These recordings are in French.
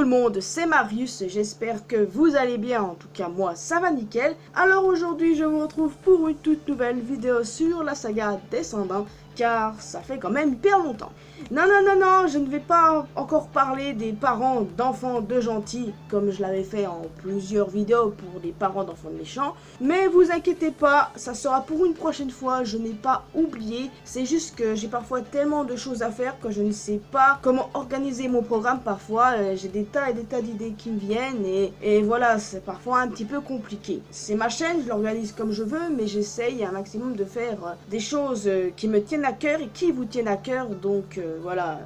tout le monde, c'est Marius, j'espère que vous allez bien, en tout cas moi ça va nickel. Alors aujourd'hui je vous retrouve pour une toute nouvelle vidéo sur la saga Descendants, car ça fait quand même hyper longtemps. Non, je ne vais pas encore parler des parents d'enfants de gentils, comme je l'avais fait en plusieurs vidéos pour les parents d'enfants de méchants. Mais vous inquiétez pas, ça sera pour une prochaine fois, je n'ai pas oublié. C'est juste que j'ai parfois tellement de choses à faire que je ne sais pas comment organiser mon programme parfois. J'ai des tas et des tas d'idées qui me viennent et voilà, c'est parfois un petit peu compliqué. C'est ma chaîne, je l'organise comme je veux, mais j'essaye un maximum de faire des choses qui me tiennent à cœur et qui vous tiennent à cœur, donc voilà,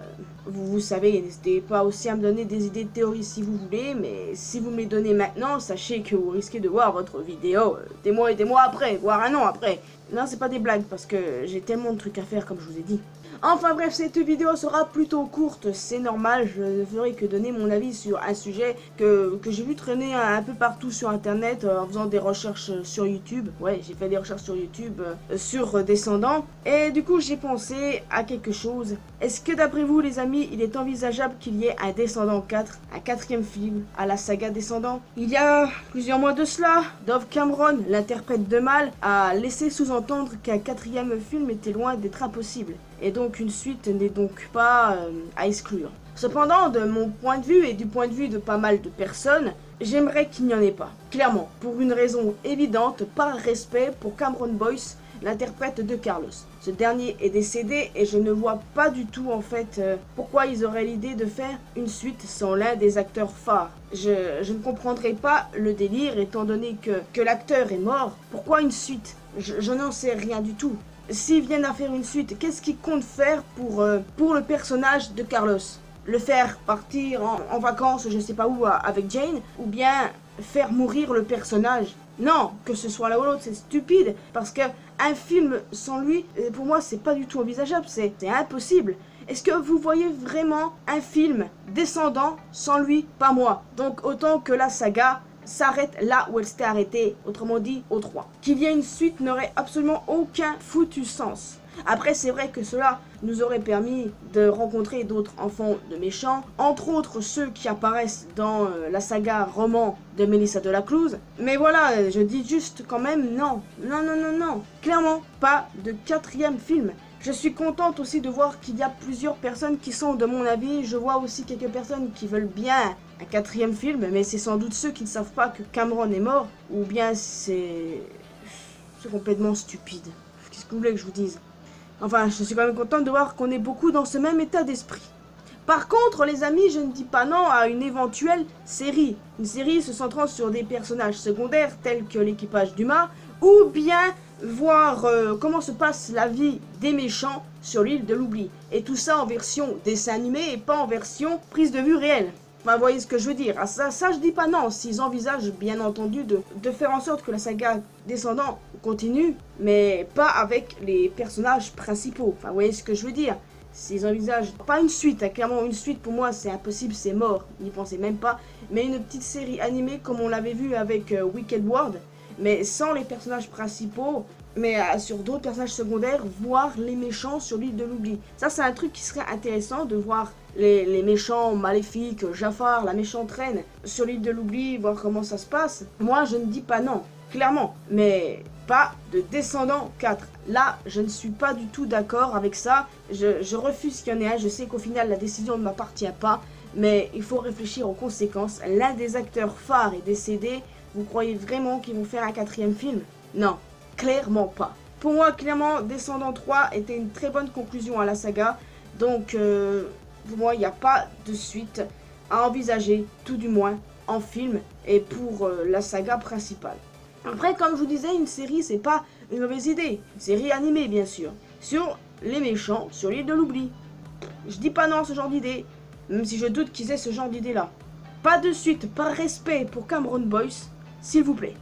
vous savez, n'hésitez pas aussi à me donner des idées de théorie si vous voulez, mais si vous me les donnez maintenant, sachez que vous risquez de voir votre vidéo des mois et des mois après, voire un an après. Non, c'est pas des blagues, parce que j'ai tellement de trucs à faire, comme je vous ai dit. Enfin bref, cette vidéo sera plutôt courte, c'est normal, je ne ferai que donner mon avis sur un sujet que j'ai vu traîner un peu partout sur internet en faisant des recherches sur YouTube. Ouais, j'ai fait des recherches sur YouTube sur Descendants, et du coup j'ai pensé à quelque chose. Est-ce que d'après vous les amis, il est envisageable qu'il y ait un Descendant 4, un quatrième film à la saga Descendants? Il y a plusieurs mois de cela, Dove Cameron, l'interprète de Mal, a laissé sous-entendre qu'un quatrième film était loin d'être impossible. Et donc une suite n'est donc pas à exclure. Cependant, de mon point de vue et du point de vue de pas mal de personnes, j'aimerais qu'il n'y en ait pas. Clairement, pour une raison évidente, par respect pour Cameron Boyce, l'interprète de Carlos. Ce dernier est décédé et je ne vois pas du tout en fait pourquoi ils auraient l'idée de faire une suite sans l'un des acteurs phares. Je ne comprendrais pas le délire étant donné que l'acteur est mort. Pourquoi une suite? Je n'en sais rien du tout. S'ils viennent à faire une suite, qu'est-ce qu'ils comptent faire pour le personnage de Carlos? Le faire partir en vacances, je sais pas où, avec Jane? Ou bien faire mourir le personnage? Non, que ce soit l'un ou l'autre, c'est stupide. Parce que un film sans lui, pour moi, c'est pas du tout envisageable. C'est impossible. Est-ce que vous voyez vraiment un film Descendant sans lui? Pas moi. Donc autant que la saga s'arrête là où elle s'était arrêtée, autrement dit au 3. Qu'il y ait une suite n'aurait absolument aucun foutu sens. Après, c'est vrai que cela nous aurait permis de rencontrer d'autres enfants de méchants, entre autres ceux qui apparaissent dans la saga roman de Melissa de la Cluse. Mais voilà, je dis juste quand même non. Non. Clairement, pas de quatrième film. Je suis contente aussi de voir qu'il y a plusieurs personnes qui sont de mon avis. Je vois aussi quelques personnes qui veulent bien un quatrième film, mais c'est sans doute ceux qui ne savent pas que Cameron est mort, ou bien c'est complètement stupide. Qu'est-ce que vous voulez que je vous dise? Enfin, je suis quand même contente de voir qu'on est beaucoup dans ce même état d'esprit. Par contre, les amis, je ne dis pas non à une éventuelle série. Une série se centrant sur des personnages secondaires tels que l'équipage d'Uma, ou bien voir comment se passe la vie des méchants sur l'île de l'oubli. Et tout ça en version dessin animé et pas en version prise de vue réelle. Enfin, vous voyez ce que je veux dire. Ah, ça je dis pas non, s'ils envisagent bien entendu de faire en sorte que la saga Descendants continue, mais pas avec les personnages principaux. Enfin, vous voyez ce que je veux dire. S'ils envisagent pas une suite, hein, clairement une suite pour moi c'est impossible, c'est mort, n'y pensez même pas, mais une petite série animée comme on l'avait vu avec Wicked World, mais sans les personnages principaux, mais sur d'autres personnages secondaires, voire les méchants sur l'île de l'oubli. Ça c'est un truc qui serait intéressant de voir les méchants maléfiques, Jafar, la méchante reine, sur l'île de l'oubli, voir comment ça se passe. Moi je ne dis pas non, clairement, mais pas de Descendants 4. Là, je ne suis pas du tout d'accord avec ça. Je refuse qu'il y en ait un. Je sais qu'au final, la décision ne m'appartient pas. Mais il faut réfléchir aux conséquences. L'un des acteurs phares est décédé. Vous croyez vraiment qu'ils vont faire un quatrième film? Non, clairement pas. Pour moi, clairement, Descendants 3 était une très bonne conclusion à la saga. Donc, pour moi, il n'y a pas de suite à envisager, tout du moins, en film et pour la saga principale. Après, comme je vous disais, une série, c'est pas une mauvaise idée. Une série animée, bien sûr. Sur les méchants, sur l'île de l'oubli. Je dis pas non à ce genre d'idée, même si je doute qu'ils aient ce genre d'idée-là. Pas de suite, par respect pour Cameron Boyce, s'il vous plaît.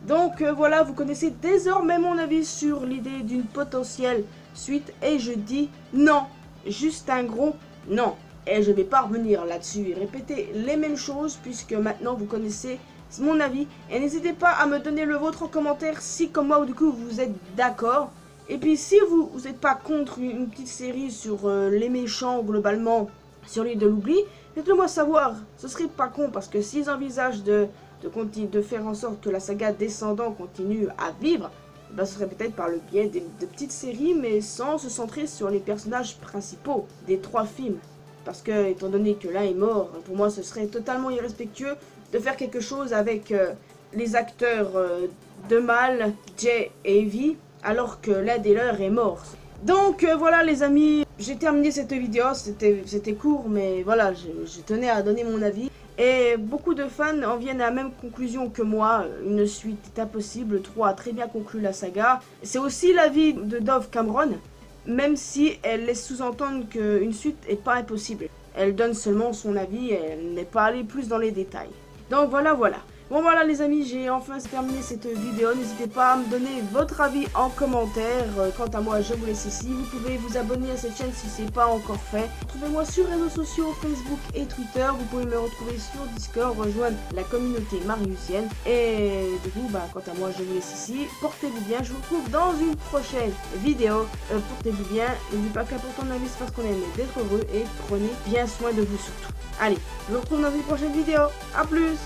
Donc voilà, vous connaissez désormais mon avis sur l'idée d'une potentielle suite. Et je dis non. Juste un gros non. Et je vais pas revenir là-dessus et répéter les mêmes choses, puisque maintenant vous connaissez mon avis, et n'hésitez pas à me donner le vôtre en commentaire si comme moi ou du coup vous êtes d'accord. Et puis si vous n'êtes pas contre une petite série sur les méchants globalement sur l'île de l'oubli, Faites-le moi savoir, ce serait pas con parce que s'ils envisagent de faire en sorte que la saga Descendants continue à vivre, ben, ce serait peut-être par le biais de petites séries, mais sans se centrer sur les personnages principaux des 3 films. Parce que, étant donné que l'un est mort, pour moi ce serait totalement irrespectueux de faire quelque chose avec les acteurs de Mal, Jay et Evie, alors que l'un des leurs est mort. Donc voilà les amis, j'ai terminé cette vidéo, c'était court, mais voilà, je tenais à donner mon avis. Et beaucoup de fans en viennent à la même conclusion que moi, une suite est impossible, 3 a très bien conclu la saga. C'est aussi l'avis de Dove Cameron, même si elle laisse sous-entendre qu'une suite n'est pas impossible. Elle donne seulement son avis, elle n'est pas allée plus dans les détails. Donc voilà. Bon voilà les amis, j'ai enfin terminé cette vidéo. N'hésitez pas à me donner votre avis en commentaire. Quant à moi, je vous laisse ici. Vous pouvez vous abonner à cette chaîne si ce n'est pas encore fait. Retrouvez-moi sur les réseaux sociaux, Facebook et Twitter. Vous pouvez me retrouver sur Discord, rejoindre la communauté mariusienne. Et du coup, quant à moi, je vous laisse ici. Portez-vous bien, je vous retrouve dans une prochaine vidéo. Portez-vous bien. N'oubliez pas qu'important dans la vie, c'est parce qu'on aime d'être heureux. Et prenez bien soin de vous surtout. Allez, je vous retrouve dans une prochaine vidéo. A plus!